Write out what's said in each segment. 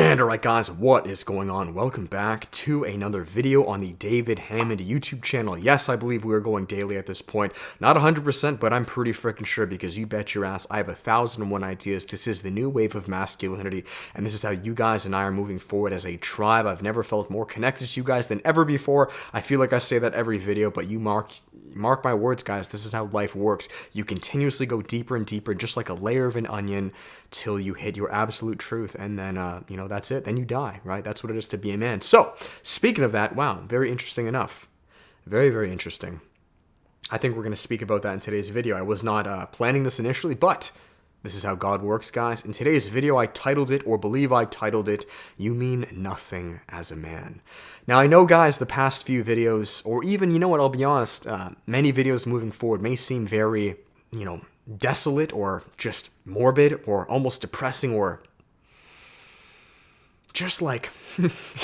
And alright guys, what is going on? Welcome back to another video on the David Hammond YouTube channel. Yes, I believe we are going daily at this point. Not 100%, but I'm pretty freaking sure because you bet your ass I have 1,001 ideas. This is the new wave of masculinity, and this is how you guys and I are moving forward as a tribe. I've never felt more connected to you guys than ever before. I feel like I say that every video, but you mark my words, guys. This is how life works. You continuously go deeper and deeper, just like a layer of an onion, till you hit your absolute truth, and then that's it. Then you die, right? That's what it is to be a man. So speaking of that, wow, very interesting enough. Very, very interesting. I think we're going to speak about that in today's video. I was not planning this initially, but this is how God works, guys. In today's video, I titled it, or believe I titled it, "You Mean Nothing as a Man." Now, I know, guys, the past few videos, or even, you know what, I'll be honest, many videos moving forward may seem very, desolate, or just morbid, or almost depressing, or just like,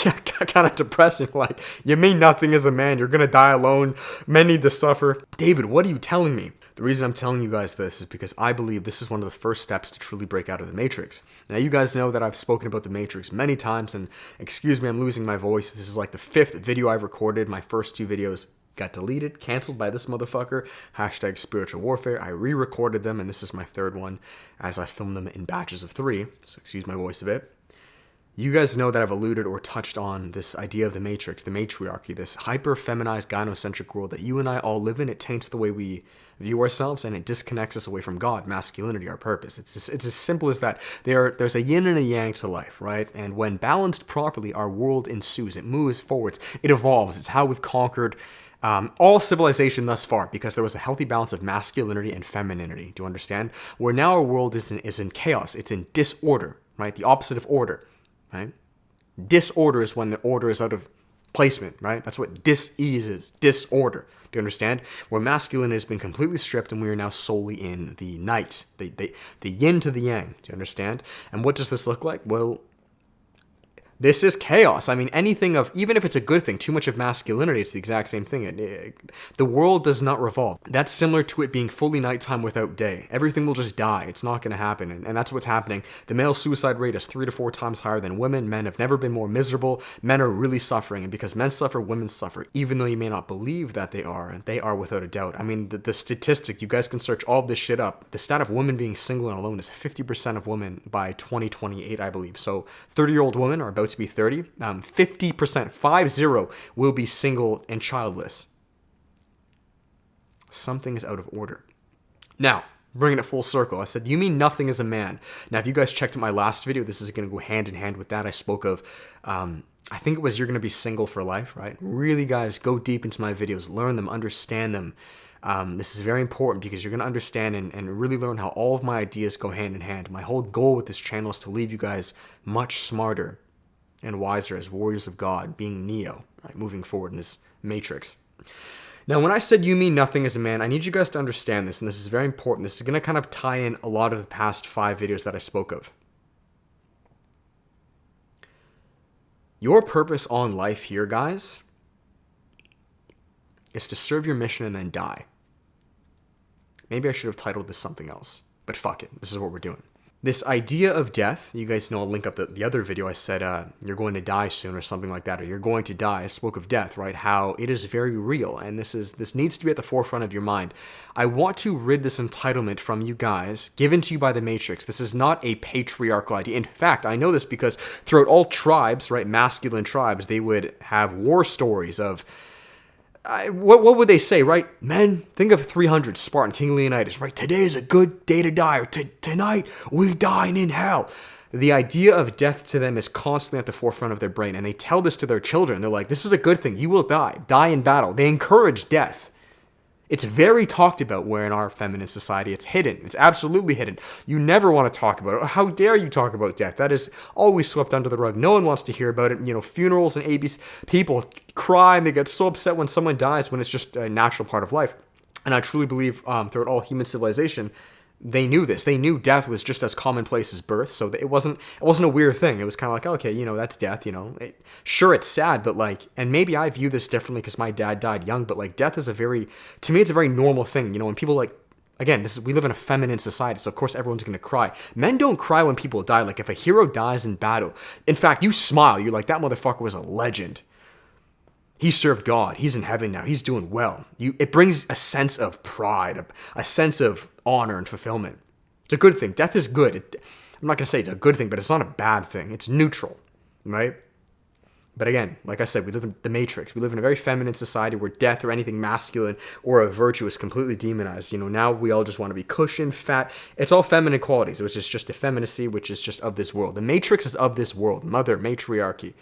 yeah, kind of depressing. Like, you mean nothing as a man. You're going to die alone. Men need to suffer. David, what are you telling me? The reason I'm telling you guys this is because I believe this is one of the first steps to truly break out of the Matrix. Now, you guys know that I've spoken about the Matrix many times, and excuse me, I'm losing my voice. This is like the 5th video I've recorded. My first 2 videos got deleted, canceled by this motherfucker, hashtag spiritual warfare. I re-recorded them, and this is my 3rd one as I filmed them in batches of 3, so excuse my voice a bit. You guys know that I've alluded or touched on this idea of the Matrix, the matriarchy, this hyper-feminized, gynocentric world that you and I all live in. It taints the way we view ourselves, and it disconnects us away from God, masculinity, our purpose. It's as simple as that. There's a yin and a yang to life, right? And when balanced properly, our world ensues. It moves forwards. It evolves. It's how we've conquered all civilization thus far, because there was a healthy balance of masculinity and femininity. Do you understand? Where now our world is in chaos. It's in disorder, right? The opposite of order. Right? Disorder is when the order is out of placement, right? That's what dis-ease is, disorder. Do you understand? Where masculinity has been completely stripped, and we are now solely in the night, the yin to the yang. Do you understand? And what does this look like? Well, this is chaos. I mean, anything of, even if it's a good thing, too much of masculinity, it's the exact same thing. The world does not revolve. That's similar to it being fully nighttime without day. Everything will just die. It's not going to happen. And that's what's happening. The male suicide rate is 3 to 4 times higher than women. Men have never been more miserable. Men are really suffering. And because men suffer, women suffer. Even though you may not believe that they are without a doubt. I mean, the statistic, you guys can search all of this shit up. The stat of women being single and alone is 50% of women by 2028, I believe. So 30-year-old women are about to be 30, 50%, 50, will be single and childless. Something is out of order. Now, bringing it full circle, I said, you mean nothing as a man. Now, if you guys checked out my last video, this is going to go hand in hand with that. I spoke of, I think it was you're going to be single for life, right? Really, guys, go deep into my videos, learn them, understand them. This is very important because you're going to understand and really learn how all of my ideas go hand in hand. My whole goal with this channel is to leave you guys much smarter and wiser as warriors of God, being Neo, right, moving forward in this matrix. Now, when I said you mean nothing as a man, I need you guys to understand this, and this is very important. This is going to kind of tie in a lot of the past 5 videos that I spoke of. Your purpose on life here, guys, is to serve your mission and then die. Maybe I should have titled this something else, but fuck it. This is what we're doing. This idea of death, you guys know, I'll link up the other video. I said you're going to die soon or something like that, or you're going to die. I spoke of death, right? How it is very real, and this needs to be at the forefront of your mind. I want to rid this entitlement from you guys, given to you by the Matrix. This is not a patriarchal idea. In fact, I know this because throughout all tribes, right, masculine tribes, they would have war stories of, what would they say, right? Men, think of 300, Spartan, King Leonidas, right? Today is a good day to die, or tonight we dine in hell. The idea of death to them is constantly at the forefront of their brain, and they tell this to their children. They're like, this is a good thing. You will die in battle. They encourage death. It's very talked about, where in our feminine society it's hidden. It's absolutely hidden. You never want to talk about it. How dare you talk about death? That is always swept under the rug. No one wants to hear about it. Funerals and ABs, people cry and they get so upset when someone dies, when it's just a natural part of life. And I truly believe throughout all human civilization, they knew this. They knew death was just as commonplace as birth, so it wasn't a weird thing. It was kind of like, okay, that's death, Sure, it's sad, but and maybe I view this differently because my dad died young, but death is to me, it's a very normal thing. When people Again, we live in a feminine society, so of course everyone's going to cry. Men don't cry when people die. Like if a hero dies in battle, in fact, you smile. You're like, that motherfucker was a legend. He served God. He's in heaven now. He's doing well. It brings a sense of pride, a sense of honor and fulfillment. It's a good thing. Death is good. I'm not going to say it's a good thing, but it's not a bad thing. It's neutral, right? But again, like I said, we live in the Matrix. We live in a very feminine society where death or anything masculine or a virtue is completely demonized. Now we all just want to be cushioned, fat. It's all feminine qualities, which is just effeminacy, which is just of this world. The Matrix is of this world. Mother, matriarchy.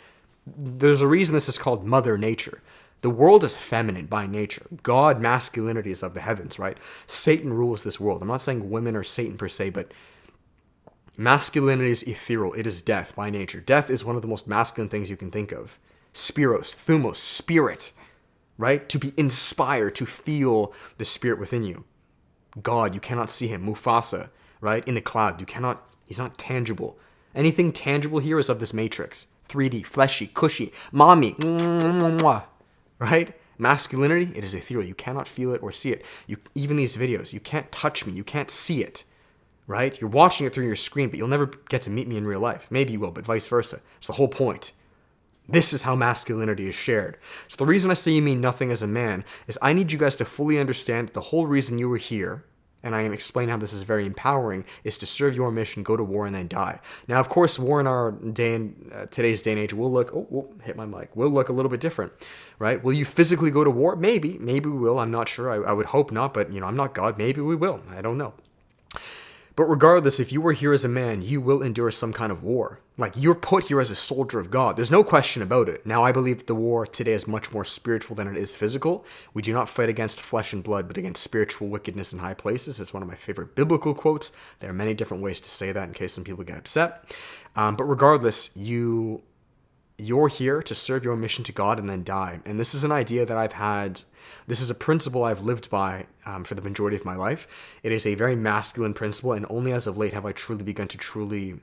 There's a reason this is called Mother Nature. The world is feminine by nature. God, masculinity is of the heavens, right? Satan rules this world. I'm not saying women are Satan per se, but masculinity is ethereal. It is death by nature. Death is one of the most masculine things you can think of. Spiros, thumos, spirit, right? To be inspired, to feel the spirit within you. God, you cannot see him. Mufasa, right? In the cloud, he's not tangible. Anything tangible here is of this matrix. 3D, fleshy, cushy, mommy, right? Masculinity, it is ethereal. You cannot feel it or see it. Even these videos, you can't touch me. You can't see it. Right? You're watching it through your screen, but you'll never get to meet me in real life. Maybe you will, but vice versa. It's the whole point. This is how masculinity is shared. So the reason I say you mean nothing as a man is I need you guys to fully understand that the whole reason you were here, and I can explain how this is very empowering, is to serve your mission, go to war, and then die. Now, of course, war in our today's day and age will look, hit my mic, will look a little bit different, right? Will you physically go to war? Maybe we will. I'm not sure. I would hope not, but I'm not God. Maybe we will. I don't know. But regardless, if you were here as a man, you will endure some kind of war. Like, you're put here as a soldier of God. There's no question about it. Now, I believe the war today is much more spiritual than it is physical. We do not fight against flesh and blood, but against spiritual wickedness in high places. It's one of my favorite biblical quotes. There are many different ways to say that in case some people get upset. But regardless, you're here to serve your mission to God and then die. And this is an idea that I've had. This is a principle I've lived by for the majority of my life. It is a very masculine principle, and only as of late have I truly begun to truly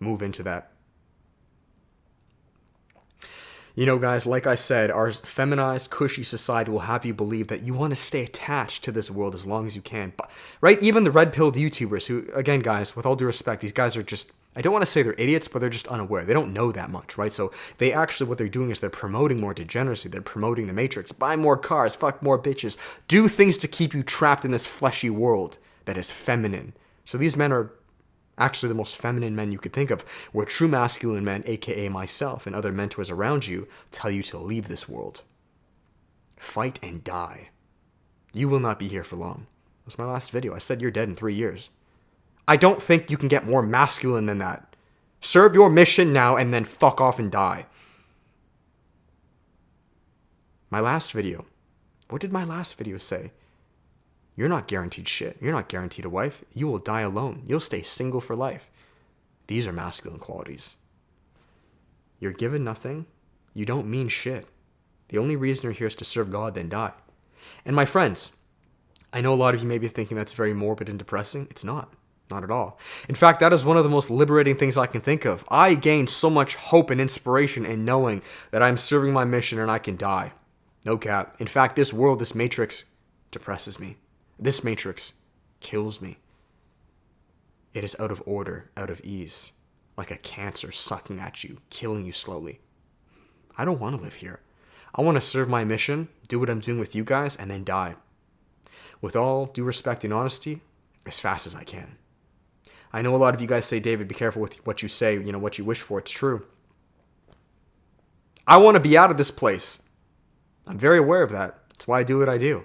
move into that. Guys, like I said, our feminized, cushy society will have you believe that you want to stay attached to this world as long as you can. Right? Even the red-pilled YouTubers who, again, guys, with all due respect, these guys are just, I don't want to say they're idiots, but they're just unaware. They don't know that much, right? So they actually, what they're doing is they're promoting more degeneracy. They're promoting the Matrix. Buy more cars, fuck more bitches. Do things to keep you trapped in this fleshy world that is feminine. So these men are actually the most feminine men you could think of, where true masculine men, aka myself and other mentors around you, tell you to leave this world. Fight and die. You will not be here for long. That's my last video. I said you're dead in 3 years. I don't think you can get more masculine than that. Serve your mission now and then fuck off and die. My last video. What did my last video say? You're not guaranteed shit. You're not guaranteed a wife. You will die alone. You'll stay single for life. These are masculine qualities. You're given nothing. You don't mean shit. The only reason you're here is to serve God, then die. And my friends, I know a lot of you may be thinking that's very morbid and depressing. It's not. Not at all. In fact, that is one of the most liberating things I can think of. I gained so much hope and inspiration in knowing that I'm serving my mission and I can die. No cap. In fact, this world, this matrix, depresses me. This matrix kills me. It is out of order, out of ease, like a cancer sucking at you, killing you slowly. I don't want to live here. I want to serve my mission, do what I'm doing with you guys, and then die. With all due respect and honesty, as fast as I can. I know a lot of you guys say, David, be careful with what you say, what you wish for. It's true. I want to be out of this place. I'm very aware of that. That's why I do what I do.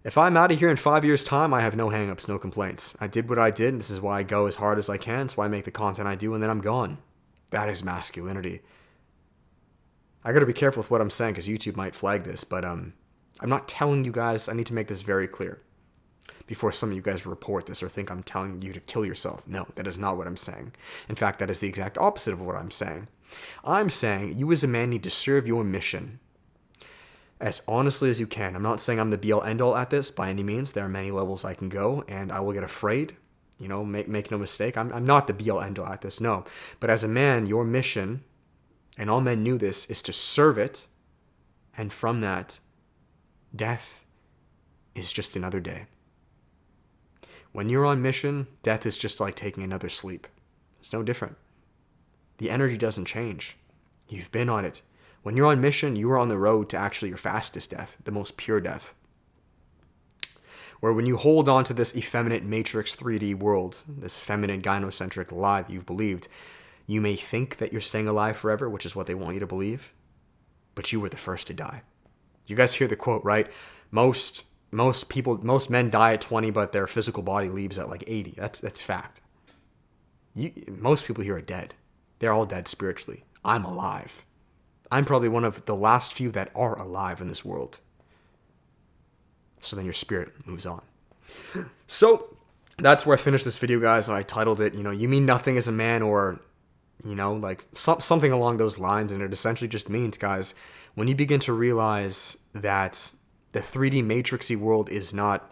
If I'm out of here in 5 years' time, I have no hangups, no complaints. I did what I did, and this is why I go as hard as I can. It's why I make the content I do, and then I'm gone. That is masculinity. I got to be careful with what I'm saying, because YouTube might flag this, but I'm not telling you guys. I need to make this very clear before some of you guys report this or think I'm telling you to kill yourself. No, that is not what I'm saying. In fact, that is the exact opposite of what I'm saying. I'm saying you as a man need to serve your mission as honestly as you can. I'm not saying I'm the be-all end-all at this by any means. There are many levels I can go, and I will get afraid. Make no mistake. I'm not the be-all end-all at this, no. But as a man, your mission, and all men knew this, is to serve it, and from that, death is just another day. When you're on mission, death is just like taking another sleep. It's no different. The energy doesn't change. You've been on it. When you're on mission, you are on the road to actually your fastest death, the most pure death. Where when you hold on to this effeminate matrix 3D world, this feminine gynocentric lie that you've believed, you may think that you're staying alive forever, which is what they want you to believe, but you were the first to die. You guys hear the quote, right? Most men die at 20, but their physical body leaves at like 80. That's fact. Most people here are dead. They're all dead spiritually. I'm alive. I'm probably one of the last few that are alive in this world. So then your spirit moves on. So that's where I finished this video, guys. I titled it, you mean nothing as a man, or, like something along those lines. And it essentially just means, guys, when you begin to realize that the 3D matrixy world is not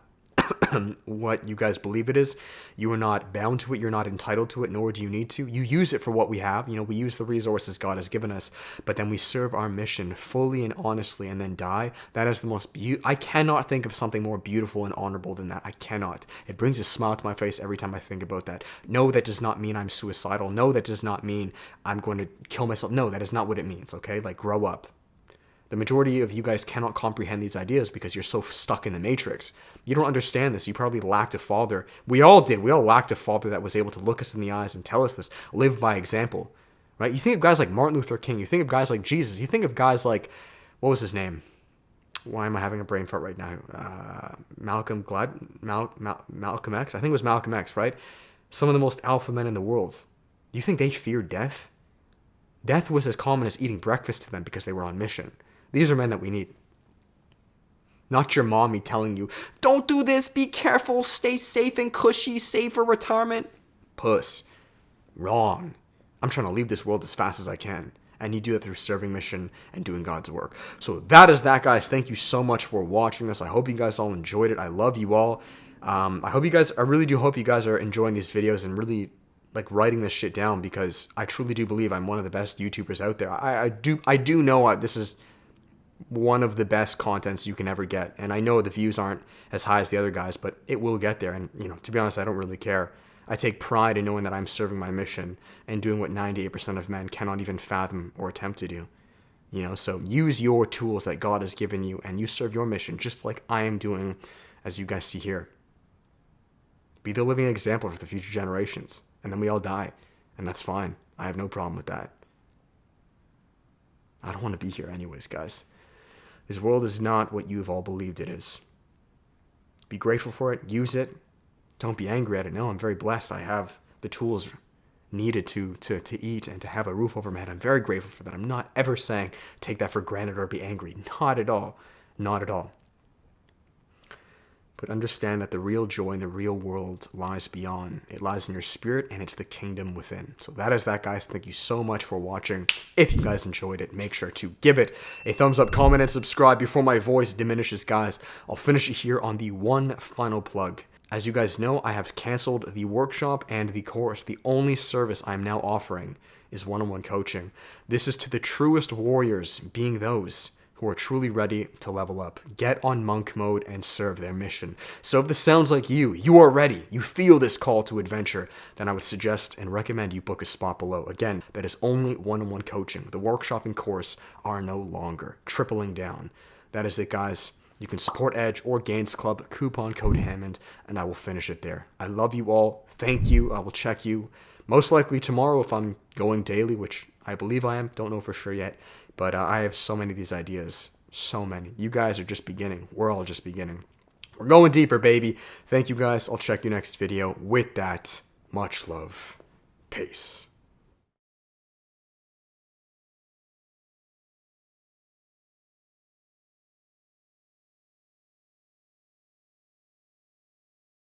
what you guys believe it is, you are not bound to it, you're not entitled to it, nor do you need to. You use it for what we have. We use the resources God has given us, but then we serve our mission fully and honestly and then die. That is the most I cannot think of something more beautiful and honorable than that. I cannot. It brings a smile to my face every time I think about that. No, that does not mean I'm suicidal. No, that does not mean I'm going to kill myself. No, that is not what it means, okay? Like, grow up. The majority of you guys cannot comprehend these ideas because you're so stuck in the matrix. You don't understand this. You probably lacked a father. We all did. We all lacked a father that was able to look us in the eyes and tell us this. Live by example, right? You think of guys like Martin Luther King. You think of guys like Jesus. You think of guys like, what was his name? Why am I having a brain fart right now? Malcolm X? I think it was Malcolm X, right? Some of the most alpha men in the world. Do you think they feared death? Death was as common as eating breakfast to them because they were on mission. These are men that we need. Not your mommy telling you, don't do this, be careful, stay safe and cushy, save for retirement. Puss. Wrong. I'm trying to leave this world as fast as I can. And you do that through serving mission and doing God's work. So that is that, guys. Thank you so much for watching this. I hope you guys all enjoyed it. I love you all. I really do hope you guys are enjoying these videos and really like writing this shit down, because I truly do believe I'm one of the best YouTubers out there. I do know this is one of the best contents you can ever get. And I know the views aren't as high as the other guys, but it will get there. And, to be honest, I don't really care. I take pride in knowing that I'm serving my mission and doing what 98% of men cannot even fathom or attempt to do. So use your tools that God has given you and you serve your mission just like I am doing, as you guys see here. Be the living example for the future generations. And then we all die. And that's fine. I have no problem with that. I don't want to be here anyways, guys. This world is not what you've all believed it is. Be grateful for it. Use it. Don't be angry at it. No, I'm very blessed. I have the tools needed to eat and to have a roof over my head. I'm very grateful for that. I'm not ever saying take that for granted or be angry. Not at all. Not at all. But understand that the real joy in the real world lies beyond. It lies in your spirit, and it's the kingdom within. So that is that, guys. Thank you so much for watching. If you guys enjoyed it, make sure to give it a thumbs up, comment, and subscribe before my voice diminishes, guys. I'll finish it here on the one final plug. As you guys know, I have canceled the workshop and the course. The only service I'm now offering is one-on-one coaching. This is to the truest warriors, being those who are truly ready to level up, get on monk mode, and serve their mission. So if this sounds like you are ready, you feel this call to adventure, then I would suggest and recommend you book a spot below. Again, that is only one-on-one coaching. The workshop and course are no longer. Tripling down. That is it, guys. You can support Edge or Gains Club, coupon code Hammond, and I will finish it there. I love you all. Thank you. I will check you most likely tomorrow if I'm going daily, which I believe I am. Don't know for sure yet. But I have so many of these ideas. So many. You guys are just beginning. We're all just beginning. We're going deeper, baby. Thank you, guys. I'll check you next video. With that, much love. Peace.